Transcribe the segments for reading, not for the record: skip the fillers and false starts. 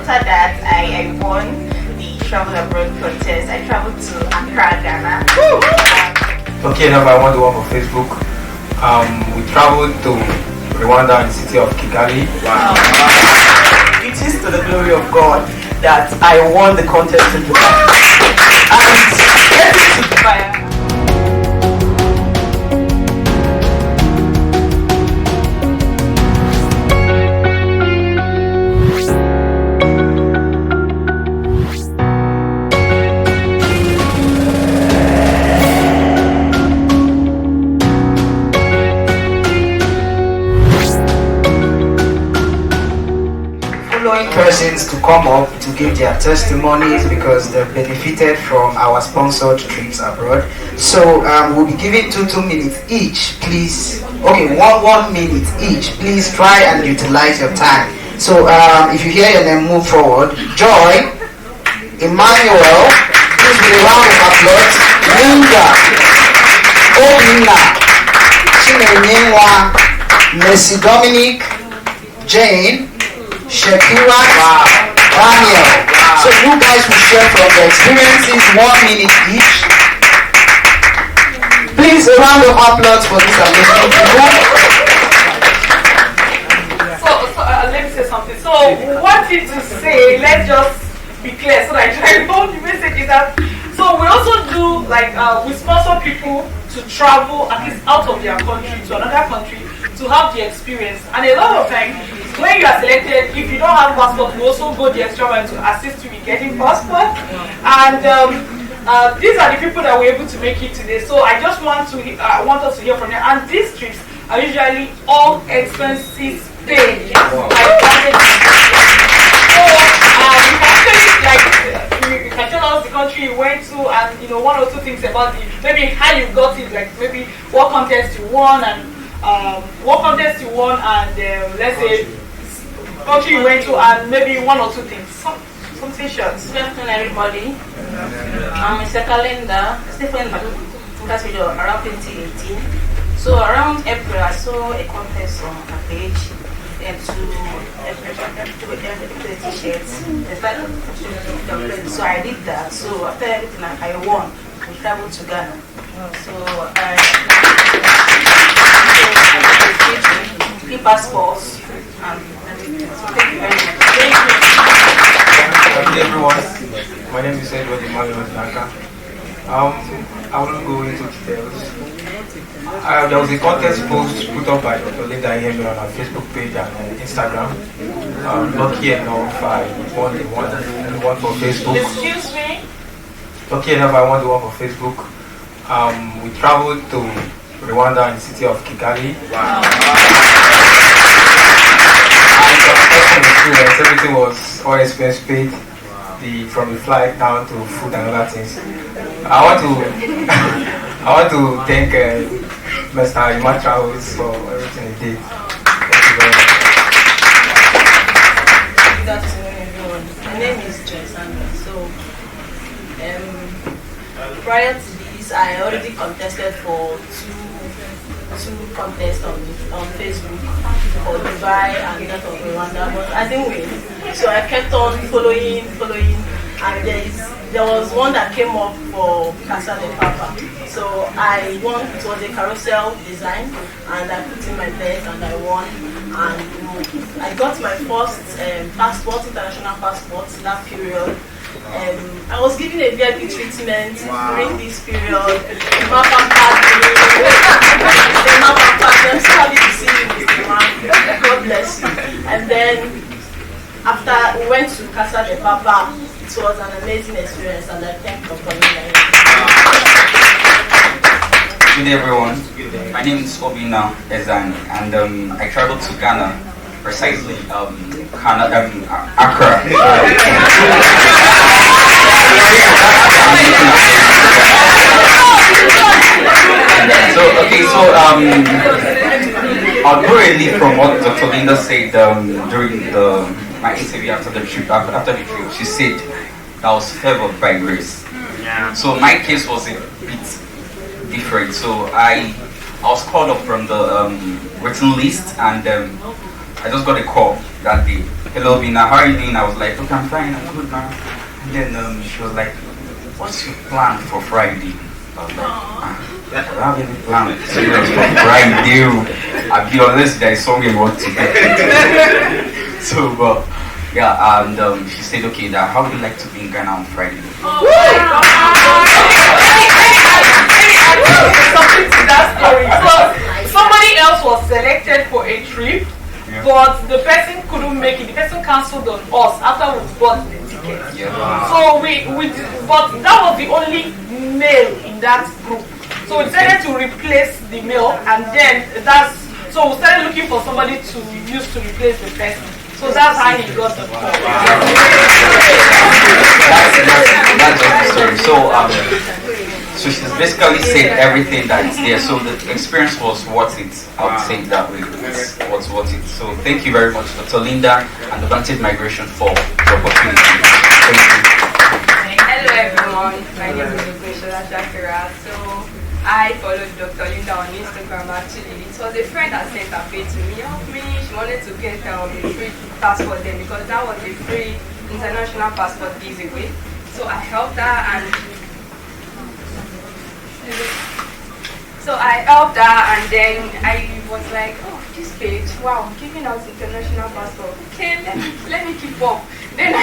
after that, I won the travel abroad contest. I traveled to Accra, Ghana. Okay, now I want to work on Facebook. We traveled to Rwanda and the city of Kigali. Wow. It is to the glory of God that I won the contest in Dubai. And getting to Dubai. Persons to come up to give their testimonies because they've benefited from our sponsored trips abroad. So we'll be giving 2 minutes each, please. Okay, 1 minute each. Please try and utilize your time. So if you hear your name, move forward. Joy, Emmanuel, please with a round of applause. Linda, Obina, Chimenyewa, Messi Dominic, Jane, Shakira, Daniel. So you guys will share from the experiences, 1 minute each. Please, a round of applause for this amazing people. So let me say something. So what did you say? Let's just be clear so that I know the message is that. So we also do like we sponsor people to travel at least out of their country to another country to have the experience. And a lot of times, when you are selected, if you don't have passport, we also go the extra mile to assist you in getting passport. And these are the people that were able to make it today. So I just want us to hear from them. And these trips are usually all expenses paid. Wow. You can tell us the country you went to, and 1 or 2 things about maybe how you got it, like maybe what contest you won and let's say country you went to, and maybe 1 or 2 things. Something short. Good afternoon, everybody. I'm Mr. Calendar, Stephen around 2018. So around April, I saw a contest on a page and to t-shirts. So I did that. So after everything I won, we traveled to Ghana. So I passports and everything. So thank you very much. Good everyone. My name is Edward Emmanuel Naka. I won't go into details. There was a contest post put up by Dr. Iheme on our Facebook page and Instagram. Lucky enough, I won the one for Facebook. Excuse me? Lucky enough, I won the one for Facebook. We traveled to Rwanda and the city of Kigali. Wow. And everything was all expense paid. From the flight down to food and other things. I want to thank Mr. Iheme Travels for everything he did. Thank you very much. Good afternoon, everyone. My name is Joyce Sandra. So, prior to this, I already contested for two contests on Facebook for Dubai and that of Rwanda, but I didn't win. So I kept on following, and there was one that came up for Casa de Papa. So I won. It was a carousel design, and I put in my bet and I won. And I got my first passport, international passport, in that period. I was given a VIP treatment during this period. God bless you. And then after we went to Casa de Papa, it was an amazing experience, and I thank God for me. Good day, everyone. My name is Obina Ezani, and I traveled to Ghana, precisely Accra. I'll go really from what Dr. Linda said during my interview after the trip. She said that I was favored by grace. Yeah. So my case was a bit different. So I was called up from the written list, and I just got a call that day. Hello, Vina, how are you doing? I was like, okay, I'm fine, I'm good, man. And then she was like, what's your plan for Friday? I was like, I don't have any plan. So for Friday, I'll be honest, there is something I want to get. So, but yeah, and she said, okay, that how would you like to be in Ghana on Friday? Something to that story. So somebody else was selected for a trip, but the person couldn't make it. The person cancelled on us after we bought the ticket. So but that was the only male in that group. So we decided to replace the male, and then so we started looking for somebody to use to replace the person. So that's how he got the call. That's the story. So she's basically said everything that is there. So the experience was worth it. I would say it that way. It was worth it. So thank you very much, Dr. Linda and the Vantage Migration for the opportunity. Thank you. Hello everyone. My name is Lucretia Shakira. So I followed Dr. Linda on Instagram actually. It was a friend that sent her page to me. Help me. She wanted to get a free passport then because that was a free international passport giveaway. So I helped her and then I was like, oh, this page, wow, giving out international passport. Okay, let me keep up. Then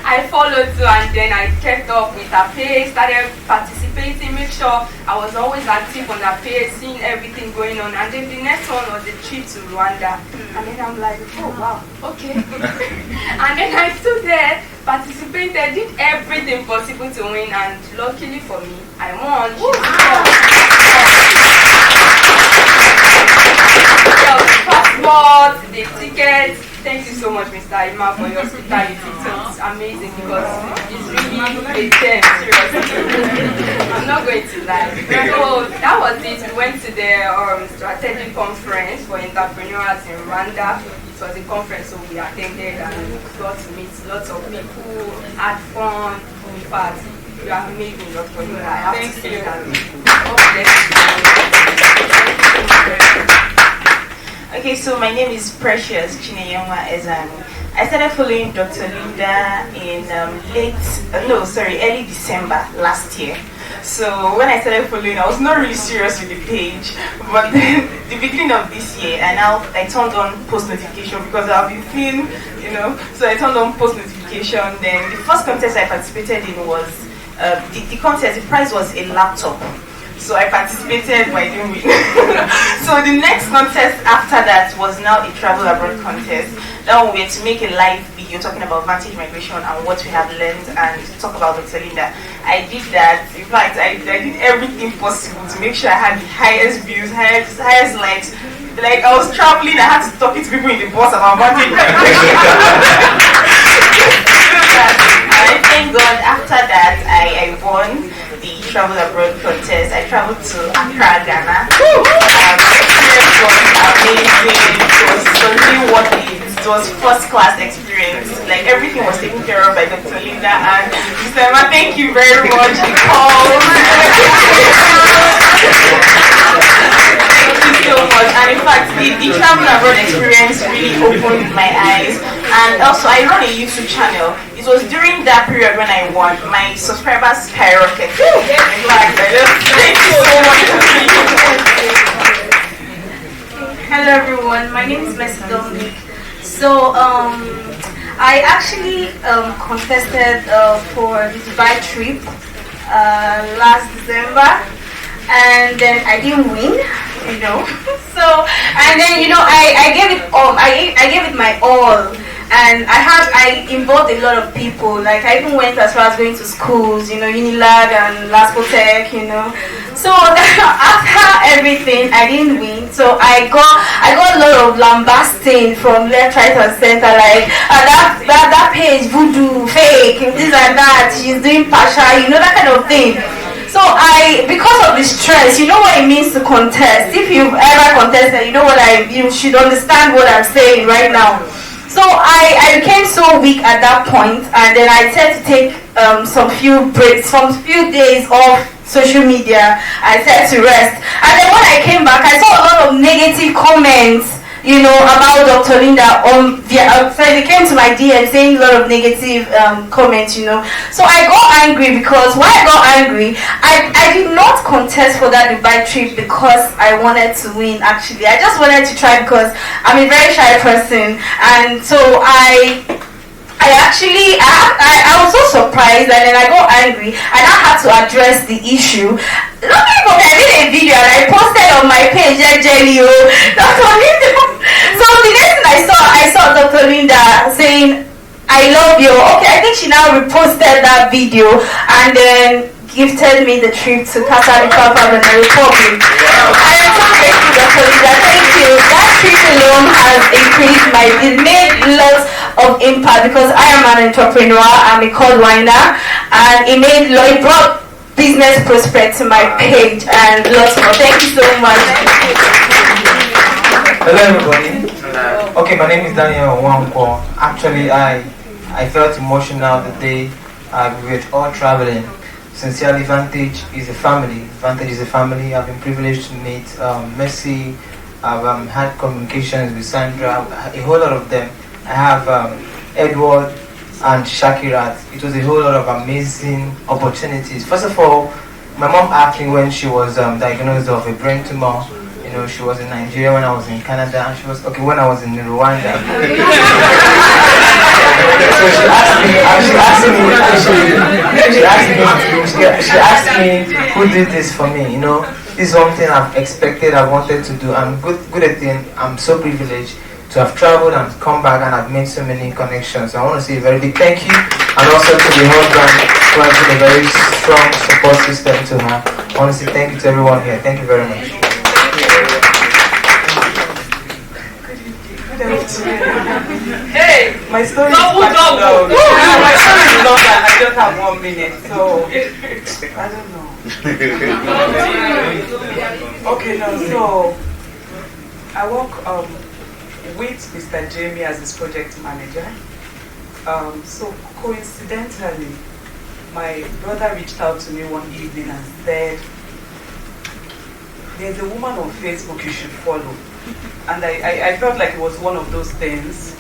I followed too, and then I kept up with her page, started participating, make sure I was always active on her page, seeing everything going on. And then the next one was the trip to Rwanda. And then I'm like, oh wow, okay. And then I stood there, participated, did everything possible to win, and luckily for me, I won. The passport, the tickets. Thank you so much, Mr. Iheme, for your hospitality. It's amazing because it's really a gem, seriously. I'm not going to lie. So that was it. We went to the strategic conference for entrepreneurs in Rwanda. It was a conference, so we attended and got to meet lots of people, had fun. In fact, you are amazing, Dr. Linda. I have to say that. Okay, so my name is Precious Chineyoma Ezan. I started following Dr. Linda in early December last year. So when I started following, I was not really serious with the page. But then the beginning of this year, I turned on post notification because I've been thin, So I turned on post notification. Then the first contest I participated in was the contest. The prize was a laptop. So I participated, but I didn't win. So the next contest after that was now a travel abroad contest. Now we had to make a live video talking about Vantage Migration and what we have learned and talk about Dr. Linda. I did that. In fact, I did everything possible to make sure I had the highest views, highest likes. Like I was traveling, I had to talk to people in the bus about Vantage Migration. And thank God after that I won the travel abroad contest. I traveled to Accra, Ghana. Experience was amazing. It was really worth it. It was first class experience. Like everything was taken care of by Dr. Linda and Mr. Emma. Thank you very much. Thank you so much. And in fact, the travel abroad experience really opened my eyes. And also, I run a YouTube channel. It was during that period when I won. My subscribers skyrocketed. In fact, thank you so much. Hello everyone, my name is Messi Dominic. So I actually contested for the Dubai trip last December, and then I didn't win, So and then I gave it all. I gave it my all. And I involved a lot of people. Like I even went as far as going to schools, Unilag and Laspotech, So after everything, I didn't win. So I got a lot of lambasting from left, right, and center. Like that page, voodoo, fake, this and that. She's doing pasha, that kind of thing. So because of the stress, you know what it means to contest. If you've ever contested, you should understand what I'm saying right now. So I became so weak at that point, and then I tried to take some few breaks, some few days off social media. I tried to rest, and then when I came back, I saw a lot of negative comments about Dr. Linda so they came to my DM saying a lot of negative comments, So I got angry because why I got angry, I did not contest for that Dubai trip because I wanted to win. Actually, I just wanted to try because I'm a very shy person, and so I was so surprised, and then I got angry, and I had to address the issue. Luckily for me, I did a video and I posted on my page, Jelly, Dr. Linda. So the next thing I saw Dr. Linda saying, "I love you." Okay, I think she now reposted that video and then gifted me the trip to Qatar, and the Republic. I am so grateful, Dr. Linda. Thank you. That trip alone has increased it made lots of impact because I am an entrepreneur, I'm a code winer, and it brought business prospect to my page and lots more. Thank you so much. Hello everybody. Okay, my name is Daniel Wankwo. Actually, I felt emotional the day we were all traveling. Sincerely, Vantage is a family. Vantage is a family. I've been privileged to meet Mercy. I've had communications with Sandra, a whole lot of them. I have Edward and Shakirat. It was a whole lot of amazing opportunities. First of all, my mom asked me when she was diagnosed of a brain tumor. She was in Nigeria when I was in Canada, and she was when I was in Rwanda. So she asked me who did this for me. This is something I've expected, I wanted to do. I'm good at it. I'm so privileged to have traveled and come back, and I've made so many connections. So I want to say a very big thank you, and also to the husband who has been a very strong support system to her. I want to say thank you to everyone here. Thank you very much. Hey, my story is quite long. My story is long and I just have 1 minute, so I don't know. Okay, so I work with Mr. Jamie as his project manager. So coincidentally, my brother reached out to me one evening and said, "There's a woman on Facebook you should follow." And I felt like it was one of those things.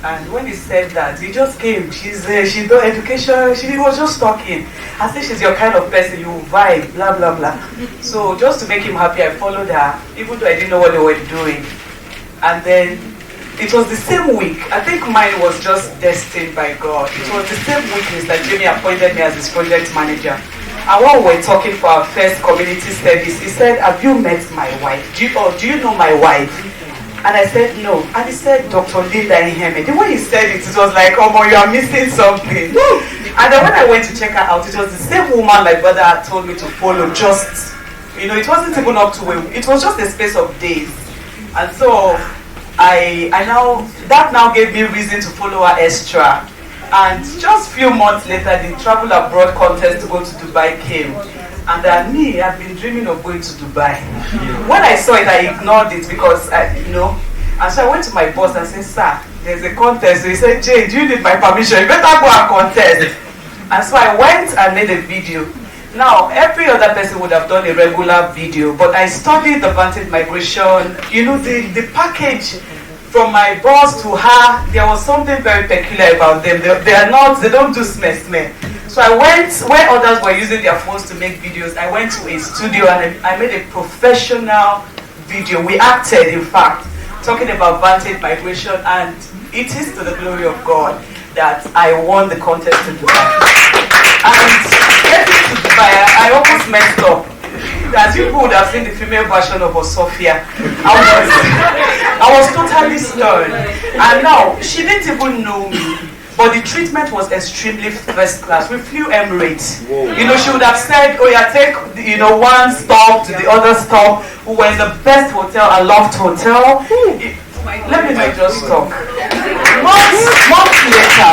And when he said that, he just came. She does education. She was just talking. I said, "She's your kind of person. You vibe, blah blah blah." So just to make him happy, I followed her, even though I didn't know what they were doing. And then it was the same week. I think mine was just destined by God. It was the same week Mr. Jimmy appointed me as his project manager. And when we were talking for our first community service, he said, "Have you met my wife? Do you know my wife?" And I said, "No." And he said, "Dr. Linda Iheme." The way he said it, it was like, "Oh, you are missing something." And then when I went to check her out, it was the same woman my brother had told me to follow. Just, it wasn't even up to it was just a space of days. And so that now gave me reason to follow her extra. And just a few months later, the travel abroad contest to go to Dubai came. And I've been dreaming of going to Dubai. When I saw it, I ignored it because, and so I went to my boss and said, "Sir, there's a contest." So he said, "Jane, do you need my permission? You better go and contest." And so I went and made a video. Now, every other person would have done a regular video, but I studied the Vantage migration, the package. From my boss to her, there was something very peculiar about them. They don't do smeh. So I went, where others were using their phones to make videos, I went to a studio and I made a professional video. We acted, in fact, talking about Vantage migration, and it is to the glory of God that I won the contest in Dubai. And getting to Dubai, I almost messed up. As you would have seen the female version of Sophia, I was totally stunned. And now, she didn't even know me, but the treatment was extremely first class. We flew Emirates. She would have said, "Oh yeah, take one stop to the other stop." We were in the best hotel, a loft hotel. Let me just talk. Months later,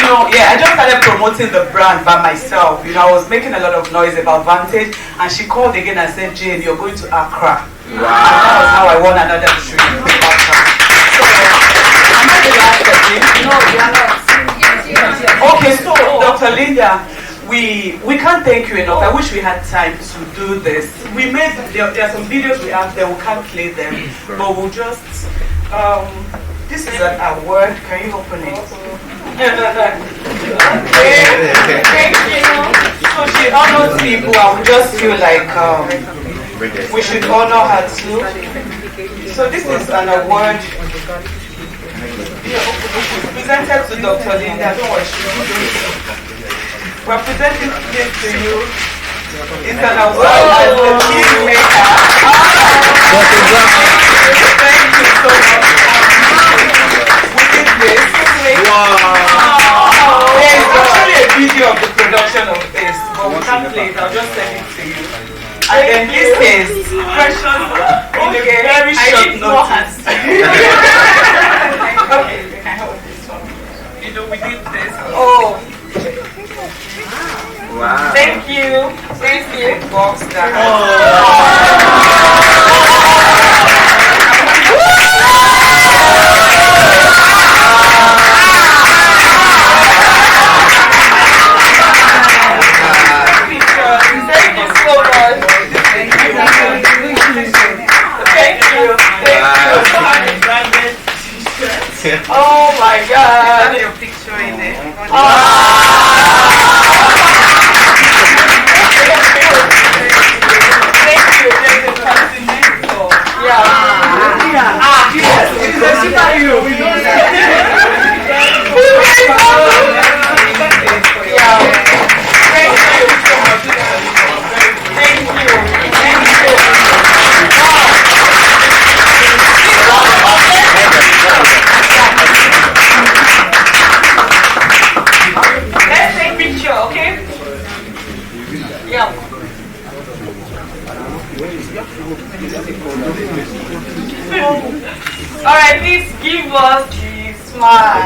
I just started promoting the brand by myself. I was making a lot of noise about Vantage, and she called again and said, "Jane, you're going to Accra." Wow. And that was how I won another trip. So, am I the last person? No, you are not. Okay, so Dr. Linda, we can't thank you enough. I wish we had time to do this. We made there are some videos we have there. We can't play them, but we'll just. This is an award. Can you open it? Thank you. So she honors people, and we just feel like we should honor her too. So this is an award presented to Dr. Linda. Don't worry. We're presenting this to you. It's an award as the king maker. Thank you so much. We did this. Wow. There's actually a video of the production of this, but we can't play it. I'll just send it to you. And then this is Precious in a very short notice. Okay, we can help this one. You know, we did this. Oh. Wow. Thank you. Thank you. Box that. Thank you so much. Thank you. Thank you. Oh my God. Your picture in it. Yes, it's a superhero. We know that. Yeah. Thank you so much. Thank you. Thank you. Let's take picture, okay? Yeah. Alright, please give us the smile.